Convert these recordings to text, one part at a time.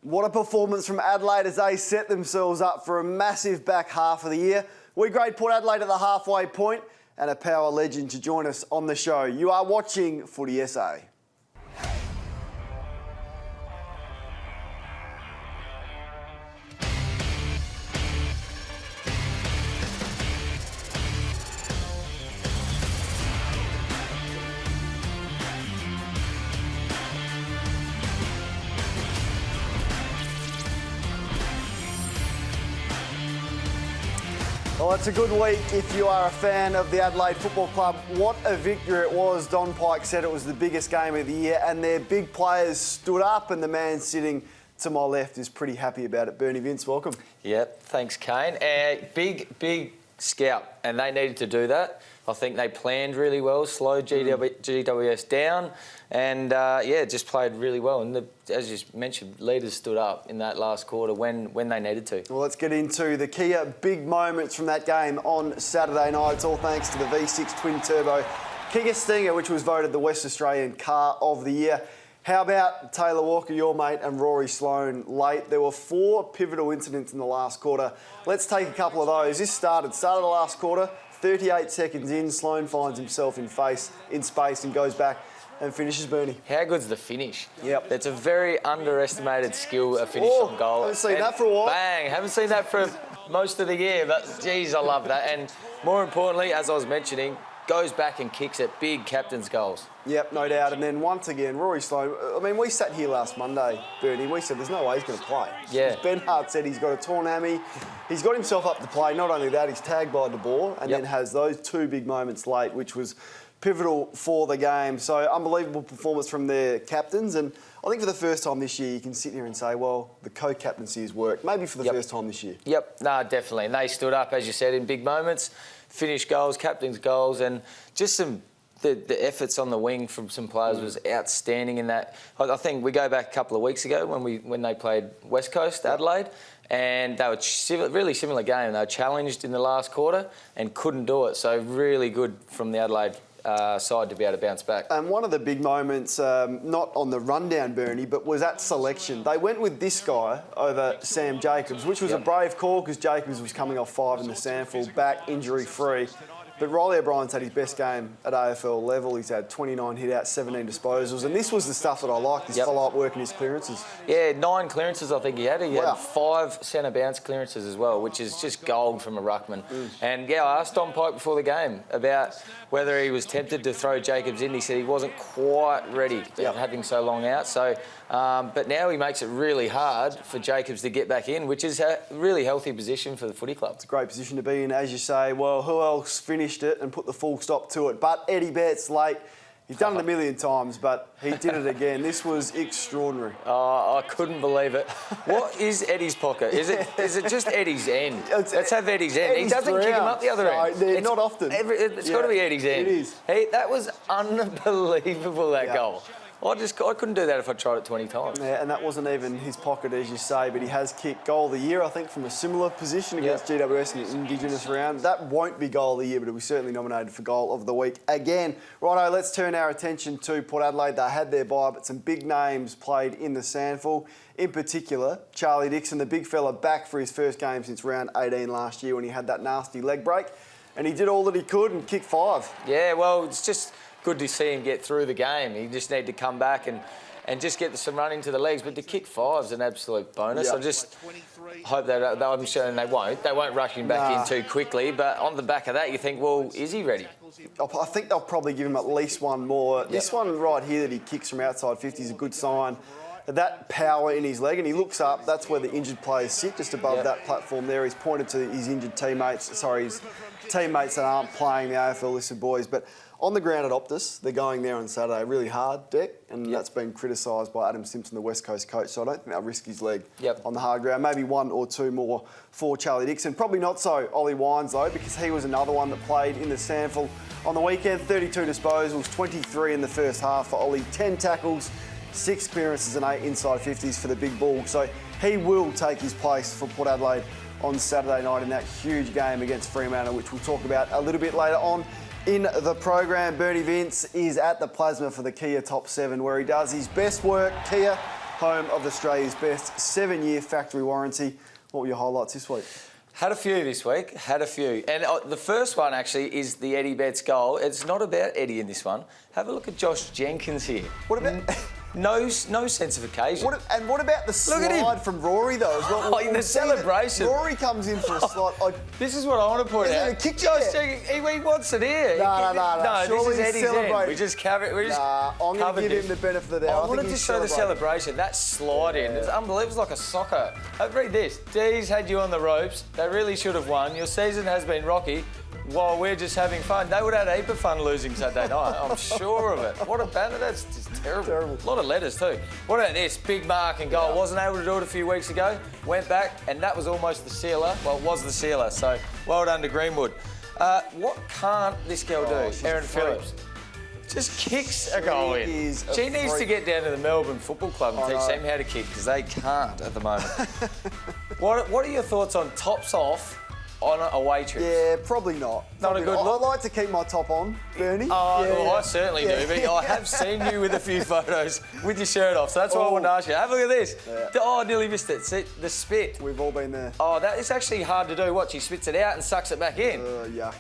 What a performance from Adelaide as they set themselves up for a massive back half of the year. We grade Port Adelaide at the halfway point and a power legend to join us on the show. You are watching Footy SA. Well, it's a good week if you are a fan of the Adelaide Football Club. What a victory it was. Don Pike said it was the biggest game of the year and their big players stood up and the man sitting to my left is pretty happy about it. Bernie Vince, welcome. Yep, thanks, Kane. Big scout, and they needed to do that. I think they planned really well, slowed GWS down, and just played really well. And as you mentioned, leaders stood up in that last quarter when they needed to. Well, let's get into the Kia big moments from that game on Saturday night. It's all thanks to the V6 twin turbo Kia Stinger, which was voted the West Australian Car of the Year. How about Taylor Walker, your mate, and Rory Sloane late? There were 4 pivotal incidents in the last quarter. Let's take a couple of those. This started the last quarter, 38 seconds in, Sloane finds himself in space and goes back and finishes Bernie. How good's the finish? Yep. It's a very underestimated skill, a finish on goal. Haven't seen that for a while. Bang, haven't seen that for most of the year, but geez, I love that. And more importantly, as I was mentioning, goes back and kicks at big captain's goals. Yep, no doubt. And then once again, Rory Sloane, I mean, we sat here last Monday, Bernie, we said there's no way he's going to play. Yeah. Ben Hart said he's got a torn hammy. He's got himself up to play. Not only that, he's tagged by De Boer and then has those 2 big moments late, which was pivotal for the game. So unbelievable performance from their captains. And I think for the first time this year, you can sit here and say, well, the co-captaincy has worked. Maybe for the first time this year. Yep, no, definitely. And they stood up, as you said, in big moments, finished goals, captain's goals, and just the efforts on the wing from some players was outstanding in that. I think we go back a couple of weeks ago when they played West Coast, Adelaide, and they were really similar game. They were challenged in the last quarter and couldn't do it. So really good from the Adelaide side to be able to bounce back. And one of the big moments, not on the rundown, Bernie, but was at selection. They went with this guy over Sam Jacobs, which was a brave call because Jacobs was coming off 5 in the SANFL, back injury-free. But Riley O'Brien's had his best game at AFL level. He's had 29 hit-outs, 17 disposals. And this was the stuff that I liked, his follow-up work and his clearances. Yeah, 9 clearances I think he had. He had 5 centre bounce clearances as well, which is just gold from a ruckman. And, I asked Don Pike before the game about whether he was tempted to throw Jacobs in. He said he wasn't quite ready, having so long out. So, but now he makes it really hard for Jacobs to get back in, which is a really healthy position for the footy club. It's a great position to be in, as you say. Well, who else finished it and put the full stop to it? But Eddie Betts late. He's done it a million times, but he did it again. This was extraordinary. Oh, I couldn't believe it. What is Eddie's pocket? Is it just Eddie's end? Let's have Eddie's end. He doesn't kick him up the other end. It's not often. It's got to be Eddie's end. It is. That was unbelievable, that goal. I couldn't do that if I tried it 20 times. Yeah, and that wasn't even his pocket, as you say, but he has kicked goal of the year, I think, from a similar position against GWS in the Indigenous round. That won't be goal of the year, but it was certainly nominated for goal of the week again. Righto, let's turn our attention to Port Adelaide. They had their bye, but some big names played in the SANFL. In particular, Charlie Dixon, the big fella, back for his first game since round 18 last year when he had that nasty leg break. And he did all that he could and kicked 5. Yeah, well, it's just good to see him get through the game. He just need to come back and just get some run into the legs. But to kick 5 is an absolute bonus. I just hope that I'm sure they won't rush him back in too quickly. But on the back of that, you think, well, is he ready? I think they'll probably give him at least one more. This one right here that he kicks from outside 50 is a good sign. That power in his leg, and he looks up, that's where the injured players sit, just above that platform there. He's pointed to his injured teammates, his teammates that aren't playing the AFL listed boys. But on the ground at Optus, they're going there on Saturday, really hard deck, and that's been criticised by Adam Simpson, the West Coast coach, so I don't think they'll risk his leg on the hard ground. Maybe 1 or 2 more for Charlie Dixon. Probably not so Ollie Wines, though, because he was another one that played in the SANFL on the weekend. 32 disposals, 23 in the first half for Ollie, 10 tackles, 6 clearances and 8 inside 50s for the big ball. So he will take his place for Port Adelaide on Saturday night in that huge game against Fremantle, which we'll talk about a little bit later on in the program. Bernie Vince is at the Plasma for the Kia Top 7, where he does his best work. Kia, home of Australia's best 7-year factory warranty. What were your highlights this week? Had a few this week, had a few. And the first one, actually, is the Eddie Betts goal. It's not about Eddie in this one. Have a look at Josh Jenkins here. What about... No sense of occasion. What about the slide from Rory, though? As well? The celebration. Rory comes in for a slide. This is what I want to point out. Isn't it a kick Josh Jenkins, he wants it here. No, this is Eddie's end. We just cover it. I'm going to give him the benefit of the doubt. I wanted to show the celebration. That slide in. It's unbelievable. It was like a soccer. Read this. D's had you on the ropes. They really should have won. Your season has been rocky. While we're just having fun. They would have had a heap of fun losing Saturday night. I'm sure of it. What a banner. That's just terrible. A lot of letters too. What about this? Big mark and goal. Wasn't able to do it a few weeks ago. Went back and that was almost the sealer. Well, it was the sealer. So well done to Greenwood. What can't this girl do? Erin Phillips. Just kicks a goal in. She needs to get down to the Melbourne Football Club and teach them how to kick because they can't at the moment. What are your thoughts on tops off on away trips? Yeah, probably not. Not a good look? I like to keep my top on, Bernie. Well, I certainly do, but I have seen you with a few photos with your shirt off, so that's why I wanted to ask you. Have a look at this. Yeah. I nearly missed it. See, the spit. We've all been there. That is actually hard to do. Watch, he spits it out and sucks it back in. Yuck.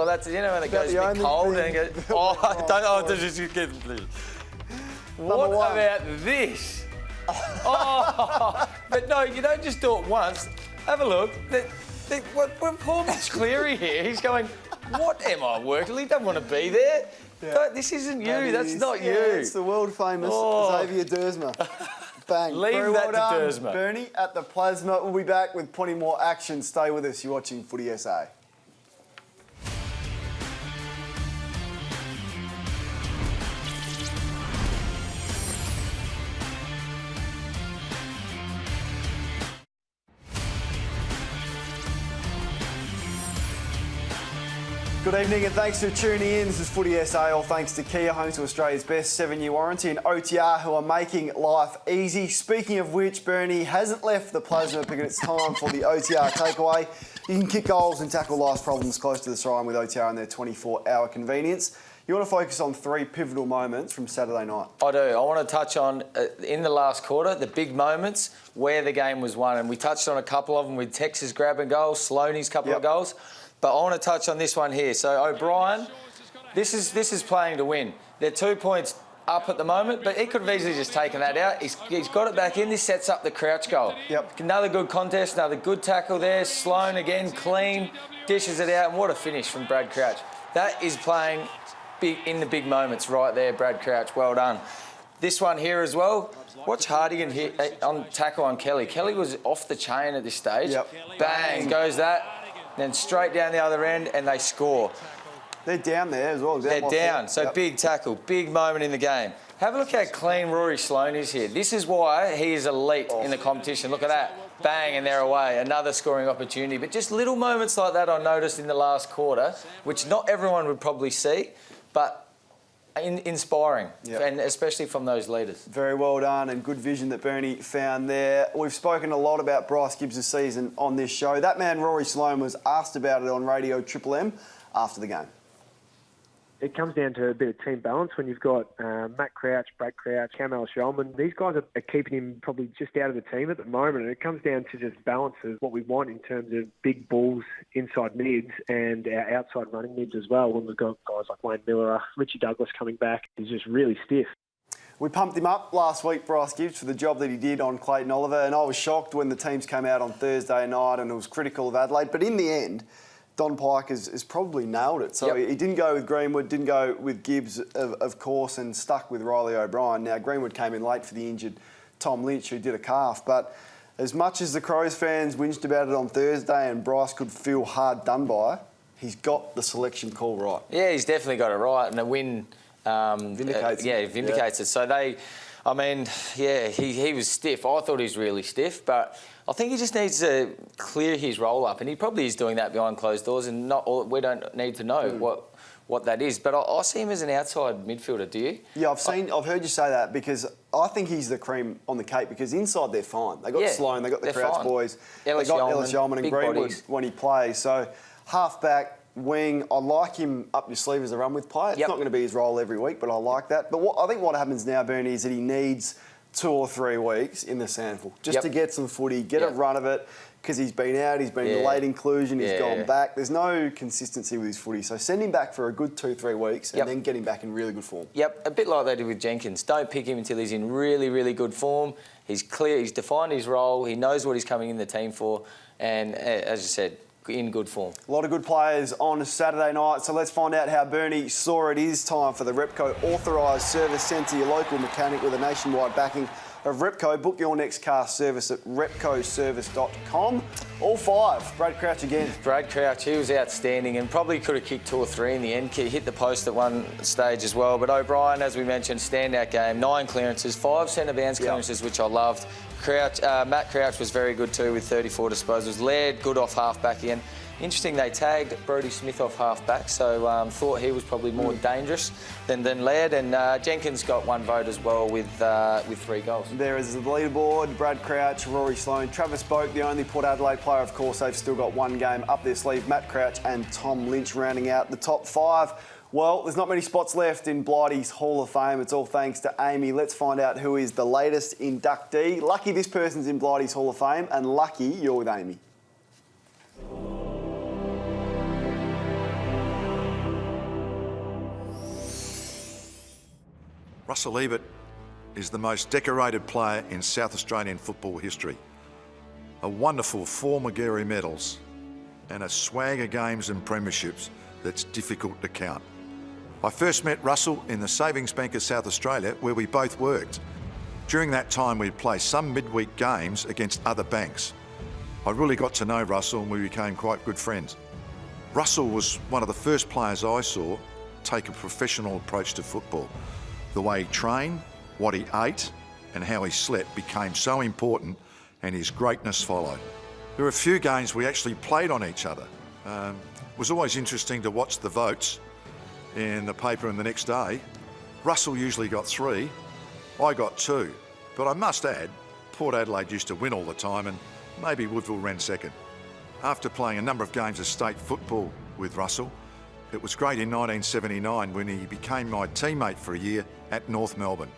That's, when it goes a bit cold and it goes, What about this? But no, you don't just do it once. Have a look. Poor Mitch Cleary here. He's going, what am I working? He doesn't want to be there. Yeah. This isn't you. That's not you. It's the world famous Xavier Dersma. Bang. Leave Very that well to done, Dersma. Bernie at the Plasma. We'll be back with plenty more action. Stay with us. You're watching Footy SA. Good evening and thanks for tuning in. This is Footy SA, all thanks to Kia, home to Australia's best 7-year warranty, and OTR, who are making life easy. Speaking of which, Bernie hasn't left the plasma because it's time for the OTR takeaway. You can kick goals and tackle life's problems close to the siren with OTR and their 24-hour convenience. You want to focus on 3 pivotal moments from Saturday night. I do. I want to touch on, in the last quarter, the big moments where the game was won. And we touched on a couple of them with Texas grabbing goals, Sloaney's couple of goals. But I want to touch on this one here. So O'Brien, this is playing to win. They're 2 points up at the moment, but he could have easily just taken that out. He's got it back in. This sets up the Crouch goal. Yep. Another good contest, another good tackle there. Sloan again, clean, dishes it out, and what a finish from Brad Crouch. That is playing big in the big moments right there, Brad Crouch. Well done. This one here as well. Watch Hardigan here on tackle on Kelly. Kelly was off the chain at this stage. Yep. Bang, goes that. Then straight down the other end and they score. They're down there as well. They're down. So big tackle, big moment in the game. Have a look how clean Rory Sloane is here. This is why he is elite in the competition. Look at that. Bang, and they're away. Another scoring opportunity. But just little moments like that I noticed in the last quarter, which not everyone would probably see, but inspiring, and especially from those leaders. Very well done and good vision that Bernie found there. We've spoken a lot about Bryce Gibbs' season on this show. That man, Rory Sloane, was asked about it on Radio Triple M after the game. It comes down to a bit of team balance when you've got Matt Crouch, Brad Crouch, Kamel Sholman. These guys are keeping him probably just out of the team at the moment, and it comes down to just balance of what we want in terms of big balls inside mids and our outside running mids as well. When we've got guys like Wayne Miller, Richie Douglas coming back, he's just really stiff. We pumped him up last week, Bryce Gibbs, for the job that he did on Clayton Oliver, and I was shocked when the teams came out on Thursday night and it was critical of Adelaide. But in the end, Don Pyke has probably nailed it. So he didn't go with Greenwood, didn't go with Gibbs, of course, and stuck with Riley O'Brien. Now, Greenwood came in late for the injured Tom Lynch, who did a calf. But as much as the Crows fans whinged about it on Thursday and Bryce could feel hard done by, he's got the selection call right. Yeah, he's definitely got it right. And the win vindicates it. Vindicates it. So he was stiff. I thought he was really stiff, but I think he just needs to clear his roll up, and he probably is doing that behind closed doors, and we don't need to know what that is. But I see him as an outside midfielder. Do you? Yeah, I've heard you say that because I think he's the cream on the cake because inside they're fine. They got Sloane, they got the Crouch boys, they got Ellis Yeoman and Greenwood when he plays. So half-back, wing, I like him up your sleeve as a run-with player. It's not going to be his role every week, but I like that. But I think what happens now, Bernie, is that he needs 2 or 3 weeks in the sandful just to get some footy, get a run of it, because he's been out, he's been in late inclusion, he's gone back. There's no consistency with his footy. So send him back for a good 2-3 weeks and then get him back in really good form. Yep, a bit like they did with Jenkins. Don't pick him until he's in really, really good form. He's clear, he's defined his role, he knows what he's coming in the team for, and as you said, in good form. A lot of good players on Saturday night, so let's find out how Bernie saw it. It is time for the Repco Authorised Service Centre, your local mechanic with a nationwide backing of Repco. Book your next car service at repcoservice.com. All 5. Brad Crouch again. Brad Crouch, he was outstanding and probably could have kicked 2 or 3 in the end. He hit the post at one stage as well. But O'Brien, as we mentioned, standout game. 9 clearances, 5 centre bounce clearances, which I loved. Matt Crouch was very good too with 34 disposals. Laird, good off half-back again. Interesting, they tagged Brodie Smith off half-back, so thought he was probably more dangerous than Laird. And Jenkins got 1 vote as well with 3 goals. There is the leaderboard. Brad Crouch, Rory Sloane, Travis Boak, the only Port Adelaide player. Of course, they've still got 1 game up their sleeve. Matt Crouch and Tom Lynch rounding out the top 5. Well, there's not many spots left in Blighty's Hall of Fame. It's all thanks to Amy. Let's find out who is the latest inductee. Lucky this person's in Blighty's Hall of Fame, and lucky you're with Amy. Russell Ebert is the most decorated player in South Australian football history. A wonderful 4 Magarey medals and a swag of games and premierships that's difficult to count. I first met Russell in the Savings Bank of South Australia, where we both worked. During that time, we'd play some midweek games against other banks. I really got to know Russell and we became quite good friends. Russell was one of the first players I saw take a professional approach to football. The way he trained, what he ate, and how he slept became so important, and his greatness followed. There were a few games we actually played on each other. It was always interesting to watch the votes in the paper and the next day. Russell usually got 3, I got 2. But I must add, Port Adelaide used to win all the time and maybe Woodville ran second. After playing a number of games of state football with Russell, it was great in 1979 when he became my teammate for a year at North Melbourne.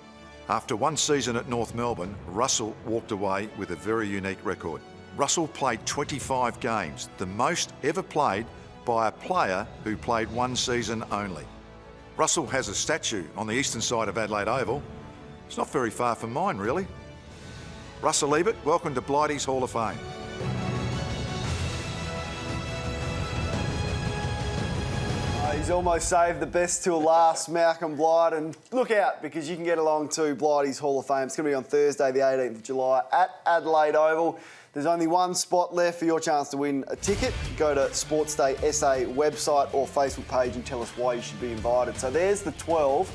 After 1 season at North Melbourne, Russell walked away with a very unique record. Russell played 25 games, the most ever played by a player who played 1 season only. Russell has a statue on the eastern side of Adelaide Oval. It's not very far from mine, really. Russell Ebert, welcome to Blighty's Hall of Fame. He's almost saved the best till last, Malcolm Blight, and look out because you can get along to Blighty's Hall of Fame. It's going to be on Thursday, the 18th of July at Adelaide Oval. There's only 1 spot left for your chance to win a ticket. Go to Sports Day SA website or Facebook page and tell us why you should be invited. So there's the 12.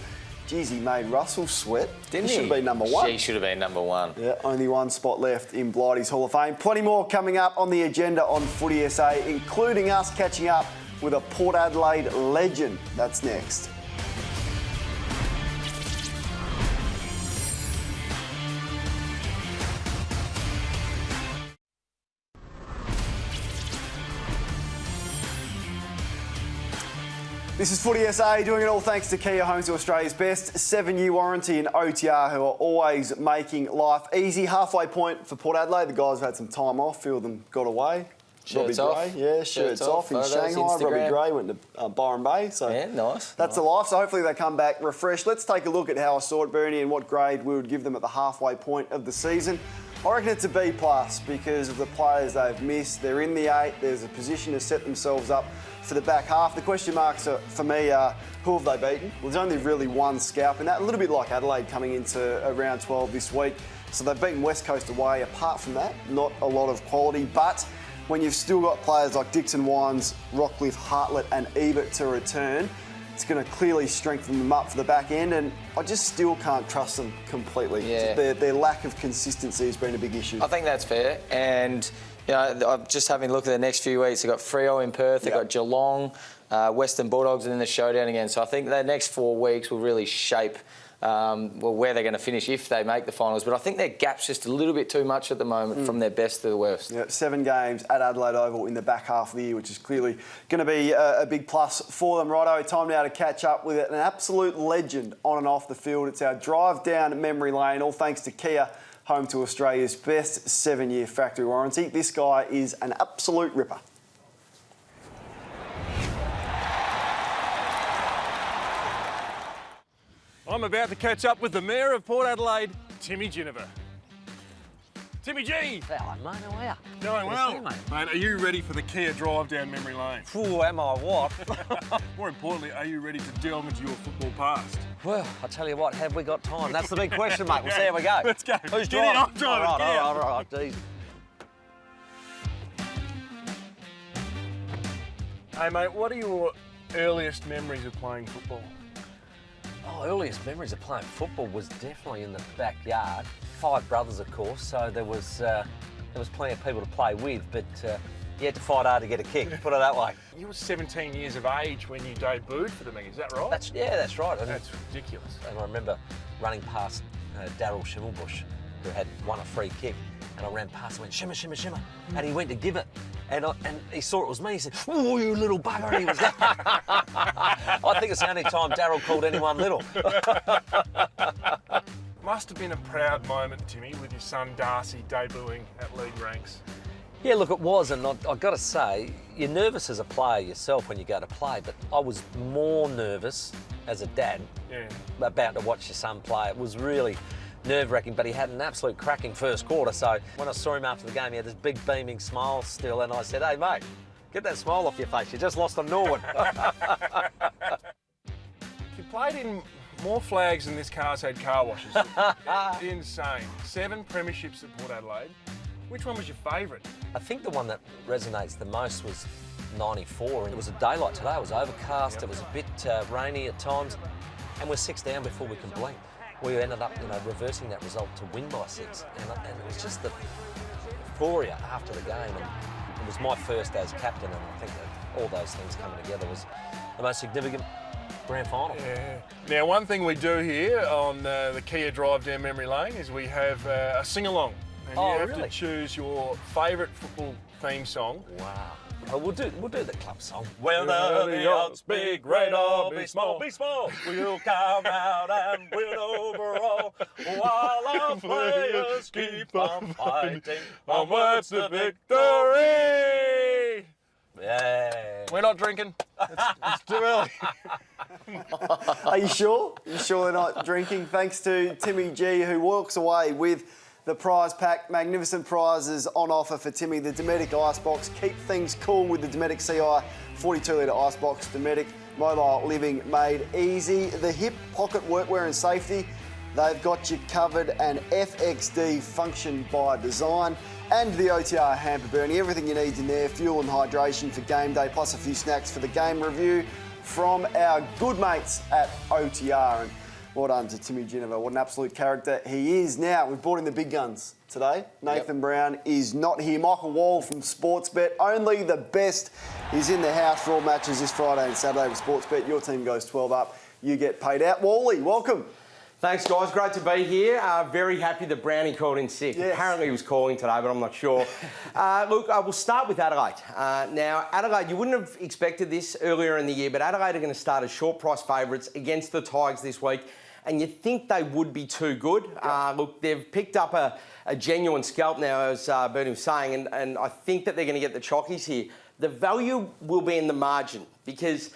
Geez, he made Russell sweat. Didn't he? Should have been number 1. She should have been number 1. Yeah, only 1 spot left in Blighty's Hall of Fame. Plenty more coming up on the agenda on Footy SA, including us catching up with a Port Adelaide legend. That's next. This is Footy SA, doing it all thanks to Kia, home to Australia's best 7-year warranty and OTR, who are always making life easy. Halfway point for Port Adelaide. The guys have had some time off, a few of them got away. Shirts Robbie off. Gray, yeah, shirts off in Photos, Shanghai. Instagram. Robbie Gray went to Byron Bay, so Yeah, nice. that's the life. So hopefully they come back refreshed. Let's take a look at how I saw it, Bernie, and what grade we would give them at the halfway point of the season. I reckon it's a B+ because of the players they've missed. They're in the 8. There's a position to set themselves up for the back half. The question marks for me are, who have they beaten? Well, there's only really 1 scalp, and that a little bit like Adelaide coming into round 12 this week. So they've beaten West Coast away. Apart from that, not a lot of quality, but when you've still got players like Dixon Wines, Rockcliffe, Hartlett and Ebert to return, it's going to clearly strengthen them up for the back end, and I just still can't trust them completely. Yeah. Their lack of consistency has been a big issue. I think that's fair, and you know, I'm just having a look at the next few weeks. They've got Freo in Perth, they've got Geelong, Western Bulldogs, and then the showdown again. So I think the next 4 weeks will really shape where they're going to finish if they make the finals. But I think their gap's just a little bit too much at the moment from their best to the worst. Yep, 7 games at Adelaide Oval in the back half of the year, which is clearly going to be a big plus for them. Righto, time now to catch up with an absolute legend on and off the field. It's our drive down memory lane, all thanks to Kia, home to Australia's best 7-year factory warranty. This guy is an absolute ripper. I'm about to catch up with the Mayor of Port Adelaide, Timmy Ginniver. Timmy G! Hello, mate, how are you? Going Good to well. see you, mate. Mate, are you ready for the Kia drive down memory lane? Ooh, am I what? More importantly, are you ready to delve into your football past? Well, I tell you what, have we got time? That's the big question, mate. We'll see how we go. Let's go. Who's Get in, driving? I'm driving. All Get right, out. all right, easy. Hey, mate, what are your earliest memories of playing football? Oh, earliest memories of playing football was definitely in the backyard. 5 brothers, of course, so there was plenty of people to play with, but you had to fight hard to get a kick, put it that way. You were 17 years of age when you debuted for the Meg, is that right? That's right. That's ridiculous. And I remember running past Daryl Schimmelbusch, who had won a free kick, and I ran past and went, shimmer, shimmer, shimmer, and he went to give it, and he saw it was me, he said, oh, you little bugger, and he was I think it's the only time Daryl called anyone little. Must have been a proud moment, Timmy, with your son Darcy debuting at league ranks. Yeah, look, it was, and I've got to say, you're nervous as a player yourself when you go to play, but I was more nervous as a dad about to watch your son play. It was really nerve-wracking, but he had an absolute cracking first quarter, so when I saw him after the game, he had this big beaming smile still, and I said, hey, mate, get that smile off your face. You just lost to Norwood. You played in more flags than this car's had car washes. Insane. 7 premierships at Port Adelaide. Which one was your favourite? I think the one that resonates the most was 94, and it was a day like today. It was overcast, it was a bit rainy at times, and we're 6 down before we can blink. We ended up, reversing that result to win by 6, and it was just the euphoria after the game, and it was my first as captain, and I think that all those things coming together was the most significant grand final. Yeah. Now, one thing we do here on the Kia Drive Down Memory Lane is we have a sing-along. And you have to choose your favourite football theme song. Wow. Oh, we'll do the club song. Whether the odds be great or be small, we'll come out and win overall. While our players keep on fighting, onwards to victory. Yeah. We're not drinking. It's too early. Are you sure? Are you sure they're not drinking? Thanks to Timmy G, who walks away with the prize pack. Magnificent prizes on offer for Timmy. The Dometic Icebox. Keep things cool with the Dometic CI 42-litre Icebox. Dometic Mobile Living made easy. The hip pocket workwear and safety. They've got you covered. And FXD function by design. And the OTR hamper, Bernie. Everything you need in there. Fuel and hydration for game day, plus a few snacks for the game review from our good mates at OTR. And well done to Timmy Ginniver. What an absolute character he is. Now, we've brought in the big guns today. Nathan Brown is not here. Michael Wall from Sportsbet. Only the best is in the house for all matches this Friday and Saturday with Sportsbet. Your team goes 12 up. You get paid out. Wally, welcome. Thanks, guys. Great to be here. Very happy that Brownie called in sick. Yes. Apparently he was calling today, but I'm not sure. Look, I will start with Adelaide. Now, Adelaide, you wouldn't have expected this earlier in the year, but Adelaide are going to start as short price favourites against the Tigers this week, and you think they would be too good. Look, they've picked up a genuine scalp now, as Bernie was saying, and I think that they're going to get the chockies here. The value will be in the margin because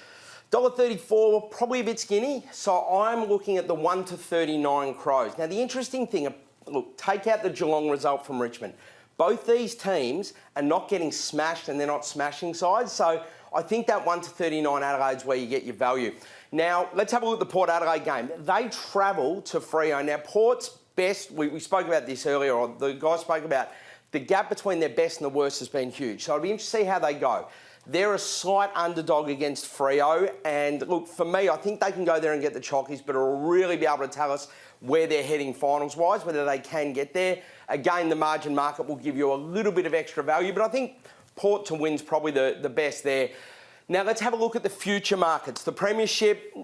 $1.34, probably a bit skinny, so I'm looking at the 1 to 39 Crows. Now, the interesting thing, look, take out the Geelong result from Richmond. Both these teams are not getting smashed and they're not smashing sides, so I think that 1 to 39 Adelaide's where you get your value. Now, let's have a look at the Port Adelaide game. They travel to Freo. Now, Port's best, we spoke about this earlier, or the guys spoke about, the gap between their best and the worst has been huge, so it'll be interesting to see how they go. They're a slight underdog against Freo, and look, for me, I think they can go there and get the chockies, but it'll really be able to tell us where they're heading finals-wise, whether they can get there. Again, the margin market will give you a little bit of extra value, but I think Port to win's probably the best there. Now, let's have a look at the future markets. The Premiership,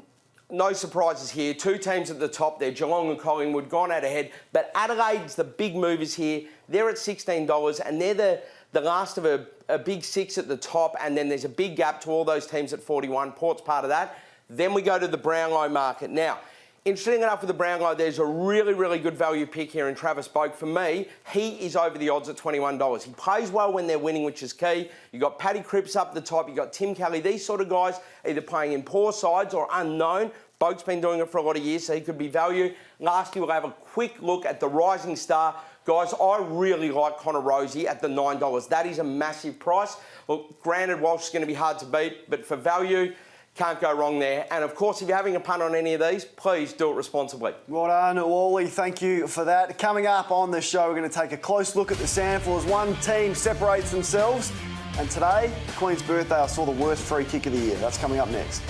no surprises here. Two teams at the top there, Geelong and Collingwood, gone out ahead. But Adelaide's the big movers here. They're at $16, and they're the last of a big six at the top, and then there's a big gap to all those teams at 41. Port's part of that. Then we go to the Brownlow market. Now, interesting enough with the Brownlow, there's a really, really good value pick here in Travis Boak. For me, he is over the odds at $21. He plays well when they're winning, which is key. You've got Paddy Cripps up the top. You've got Tim Kelly. These sort of guys either playing in poor sides or unknown. Boak's been doing it for a lot of years, so he could be value. Lastly, we'll have a quick look at the rising star. Guys, I really like Connor Rosie at the $9. That is a massive price. Look, granted, Walsh is going to be hard to beat, but for value, can't go wrong there. And of course, if you're having a punt on any of these, please do it responsibly. Well done, Wally. Thank you for that. Coming up on the show, we're going to take a close look at the SANFL as one team separates themselves. And today, Queen's birthday, I saw the worst free kick of the year. That's coming up next.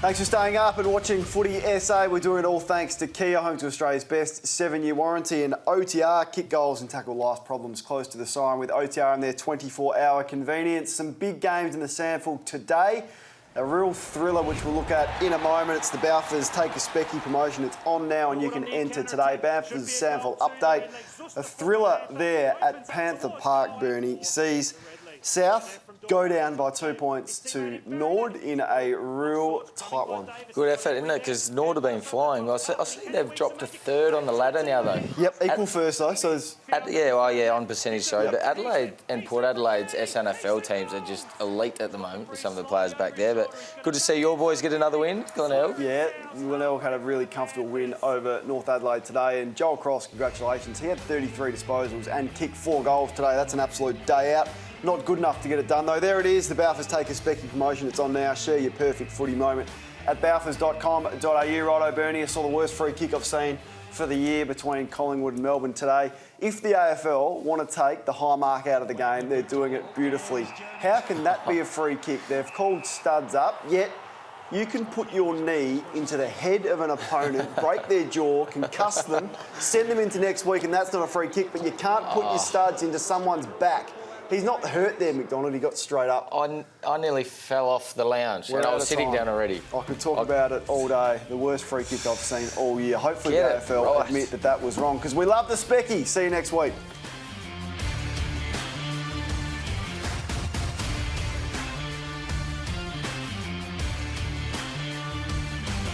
Thanks for staying up and watching Footy SA. We're doing it all thanks to Kia, home to Australia's best 7-year warranty, and OTR, kick goals and tackle life's problems close to the siren with OTR and their 24-hour convenience. Some big games in the SANFL today. A real thriller, which we'll look at in a moment. It's the Balfours Take a Specky promotion. It's on now and you can enter today. Balfours SANFL update. A thriller there at Panther Park, Bernie, sees South go down by 2 points to Nord in a real tight one. Good effort, isn't it? Because Nord have been flying. I see they've dropped to third on the ladder now, though. Yep, equal first, though. So on percentage, sorry. Yep. But Adelaide and Port Adelaide's SNFL teams are just elite at the moment with some of the players back there. But good to see your boys get another win, Glenelg. Yeah, Glenelg had a really comfortable win over North Adelaide today. And Joel Cross, congratulations. He had 33 disposals and kicked 4 goals today. That's an absolute day out. Not good enough to get it done, though. There it is, the Balfours Take a Specky promotion. It's on now. Share your perfect footy moment at balfours.com.au. Righto, Bernie, I saw the worst free kick I've seen for the year between Collingwood and Melbourne today. If the AFL want to take the high mark out of the game, they're doing it beautifully. How can that be a free kick? They've called studs up, yet you can put your knee into the head of an opponent, break their jaw, concuss them, send them into next week, and that's not a free kick, but you can't put your studs into someone's back. He's not hurt there, McDonald. He got straight up. I nearly fell off the lounge and I was sitting down already. I could talk about it all day. The worst free kick I've seen all year. Hopefully the AFL admit that was wrong, because we love the Specky. See you next week.